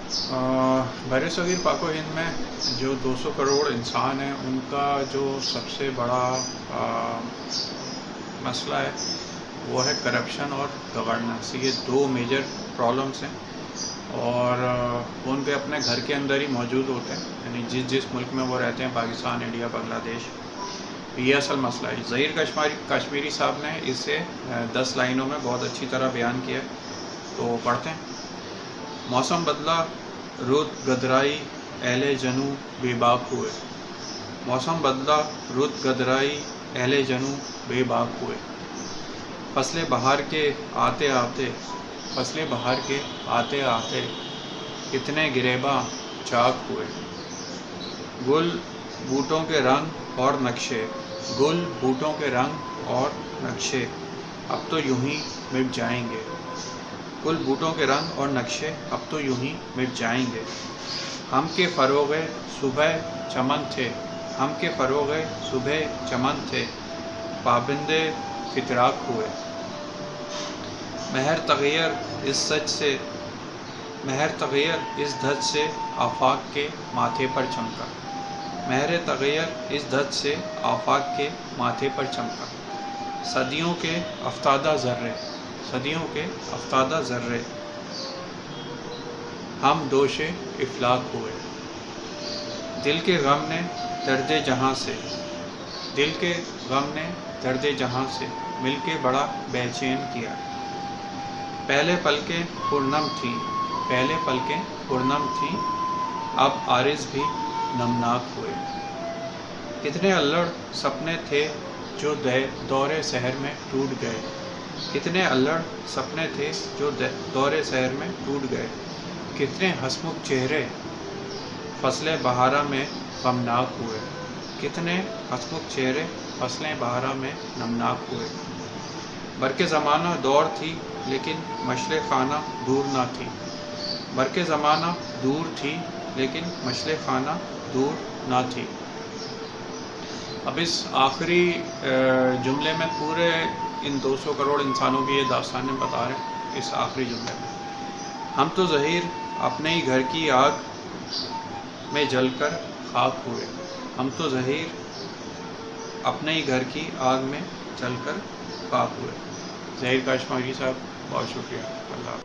बर सग़ीर पाक व हिंद में जो 200 करोड़ इंसान हैं उनका जो सबसे बड़ा मसला है वो है करप्शन और गवर्नेंस। ये दो मेजर प्रॉब्लम्स हैं और वो उनके अपने घर के अंदर ही मौजूद होते हैं, यानी जिस मुल्क में वो रहते हैं, पाकिस्तान, इंडिया, बांग्लादेश। ये असल मसला है। ज़हीर कश्मीरी साहब ने इसे 10 लाइनों में बहुत अच्छी तरह बयान किया, तो पढ़ते हैं। मौसम बदला, रुत गदराई, अहले जनू बेबाक हुए। मौसम बदला, रुत गदराई, अहले जनू बेबाक हुए। फसलें बहार के आते आते, फसलें बहार के आते आते, कितने गिरेबा चाक हुए। गुल बूटों के रंग और नक्शे, गुल बूटों के रंग और नक्शे अब तो यूं ही मिट जाएंगे। गुल बूटों के रंग और नक्शे अब तो यूं ही मिट जाएंगे। हम के फरोग़े सुबह चमन थे, हम के फरोग़े सुबह चमन थे, पाबंदे फितराक हुए। महर तग़य्यर इस सच से, महर तग़य्यर इस धज से आफाक के माथे पर चमका। महर तग़य्यर इस धज से आफाक के माथे पर चमका। सदियों के अफ्तादा ज़र्रे, सदियों के अफ्तादा ज़र्रे, हम दोशे इफ़लाक हुए। दिल के गम ने दर्दे जहाँ से, दिल के गम ने दर्दे जहाँ से मिल के बड़ा बेचैन किया। पहले पलकें पुरनम थीं, पहले पलकें पुरनम थीं, अब आरिज़ भी नमनाक हुए। कितने अल्लड़ सपने थे जो दौरे सहर में टूट गए। कितने अल्लड़ सपने थे जो दौरे सहर में टूट गए। कितने हंसमुख चेहरे फसलें बहारा में गमनाक हुए। कितने हंसमुख चेहरे फसलें बहारा में नमनाक हुए। बरके ज़माना दौर थी लेकिन मशले खाना दूर ना थी। बरके ज़माना दूर थी लेकिन मशले खाना दूर ना थी। अब इस आखिरी जुमले में पूरे इन 200 करोड़ इंसानों की ये दास्तानें बता रहे हैं। इस आखिरी जुमले में हम तो ज़हीर अपने ही घर की आग में जलकर खाक हुए। हम तो ज़हीर अपने ही घर की आग में जलकर खाक हुए। ज़हीर कश्मीरी साहब, बहुत शुक्रिया। अल्लाह।